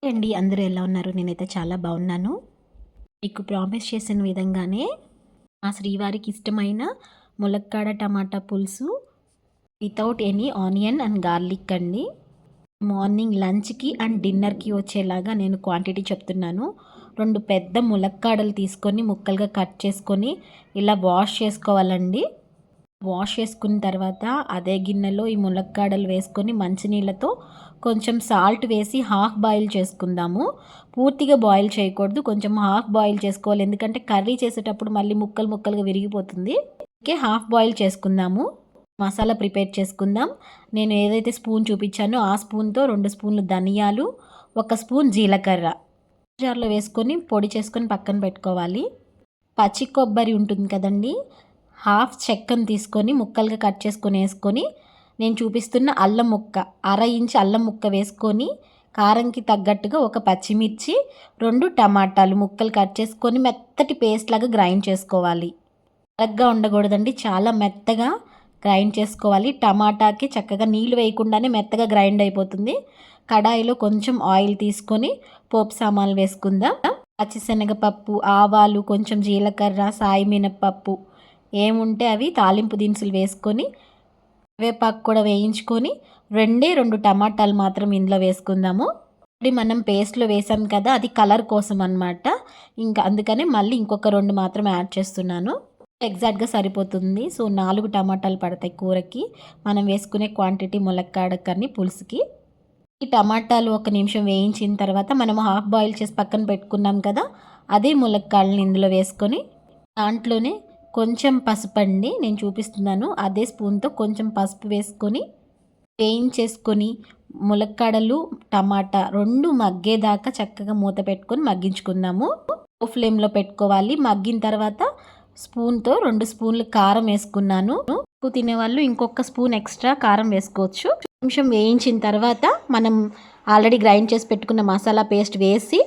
అండి అందరూ ఎలా ఉన్నారు? నేనైతే చాలా బాగున్నాను. మీకు ప్రామిస్ చేసిన విధంగానే మా శ్రీవారికి ఇష్టమైన ములక్కాడ టమాటా పులుసు without any onion and garlic అండి. మార్నింగ్ లంచ్కి అండ్ డిన్నర్కి వచ్చేలాగా నేను క్వాంటిటీ చెప్తున్నాను. 2 పెద్ద ములక్కాడలు తీసుకొని ముక్కలుగా కట్ చేసుకొని ఇలా వాష్ చేసుకోవాలండి. వాష్ చేసుకున్న తర్వాత అదే గిన్నెలో ఈ ములక్కాడలు వేసుకొని మంచినీళ్ళతో కొంచెం సాల్ట్ వేసి హాఫ్ బాయిల్ చేసుకుందాము. పూర్తిగా బాయిల్ చేయకూడదు, కొంచెం హాఫ్ బాయిల్ చేసుకోవాలి. ఎందుకంటే కర్రీ చేసేటప్పుడు మళ్ళీ ముక్కలు ముక్కలుగా విరిగిపోతుంది. ఓకే, హాఫ్ బాయిల్ చేసుకుందాము. మసాలా ప్రిపేర్ చేసుకుందాం. నేను ఏదైతే స్పూన్ చూపించానో ఆ స్పూన్తో 2 స్పూన్లు ధనియాలు, 1 స్పూన్ జీలకర్ర జార్లో వేసుకొని పొడి చేసుకొని పక్కన పెట్టుకోవాలి. పచ్చి కొబ్బరి ఉంటుంది కదండి, హాఫ్ చెక్కను తీసుకొని ముక్కలుగా కట్ చేసుకొని వేసుకొని నేను చూపిస్తున్న అల్లం ముక్క 1/2 ఇంచ్ అల్లం ముక్క వేసుకొని కారంకి తగ్గట్టుగా 1 పచ్చిమిర్చి, 2 టమాటాలు ముక్కలు కట్ చేసుకొని మెత్తటి పేస్ట్ లాగా గ్రైండ్ చేసుకోవాలి. కరెక్ట్గా ఉండకూడదండి, చాలా మెత్తగా గ్రైండ్ చేసుకోవాలి. టమాటాకి చక్కగా నీళ్ళు వేయకుండానే మెత్తగా గ్రైండ్ అయిపోతుంది. కడాయిలో కొంచెం ఆయిల్ తీసుకొని పోపు సామాన్లు వేసుకుందాం. పచ్చిశనగపప్పు, ఆవాలు, కొంచెం జీలకర్ర, సాయి మినపప్పు ఏముంటే అవి తాలింపు దినుసులు వేసుకొని కరివేపాకు కూడా వేయించుకొని 2 టమాటాలు మాత్రం ఇందులో వేసుకుందాము. ఇప్పుడు మనం పేస్ట్లో వేసాం కదా, అది కలర్ కోసం అన్నమాట. ఇంకా అందుకనే మళ్ళీ ఇంకొక 2 మాత్రం యాడ్ చేస్తున్నాను. ఎగ్జాక్ట్గా సరిపోతుంది. సో 4 టమాటాలు పడతాయి కూరకి, మనం వేసుకునే క్వాంటిటీ ములక్కాడ కర్రీ పులుసుకి. ఈ టమాటాలు 1 నిమిషం వేయించిన తర్వాత మనం హాఫ్ బాయిల్ చేసి పక్కన పెట్టుకున్నాం కదా, అదే ములక్కాడని ఇందులో వేసుకొని దాంట్లోనే కొంచెం పసుపు అండి నేను చూపిస్తున్నాను, అదే స్పూన్తో కొంచెం పసుపు వేసుకొని వేయించేసుకొని ములక్కాడలు టమాటా 2 మగ్గేదాకా చక్కగా మూత పెట్టుకొని మగ్గించుకుందాము. లో ఫ్లేమ్లో పెట్టుకోవాలి. మగ్గిన తర్వాత స్పూన్తో 2 స్పూన్లు కారం వేసుకున్నాను. ఎక్కువ తినేవాళ్ళు ఇంకొక స్పూన్ ఎక్స్ట్రా కారం వేసుకోవచ్చు. నిమిషం వేయించిన తర్వాత మనం ఆల్రెడీ గ్రైండ్ చేసి పెట్టుకున్న మసాలా పేస్ట్ వేసి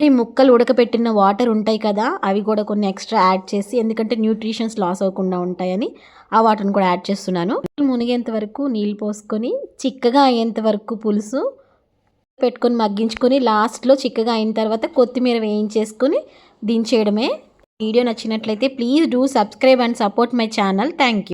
ఈ ముక్కలు ఉడకపెట్టిన వాటర్ ఉంటాయి కదా, అవి కూడా కొన్ని ఎక్స్ట్రా యాడ్ చేసి, ఎందుకంటే న్యూట్రిషన్స్ లాస్ అవ్వకుండా ఉంటాయని ఆ వాటర్ని కూడా యాడ్ చేస్తున్నాను. మునిగేంత వరకు నీళ్ళు పోసుకొని చిక్కగా అయ్యేంత వరకు పులుసు పెట్టుకొని మగ్గించుకొని లాస్ట్లో చిక్కగా అయిన తర్వాత కొత్తిమీర వేయించేసుకొని దించేయడమే. వీడియో నచ్చినట్లయితే please do subscribe and support my channel. Thank you.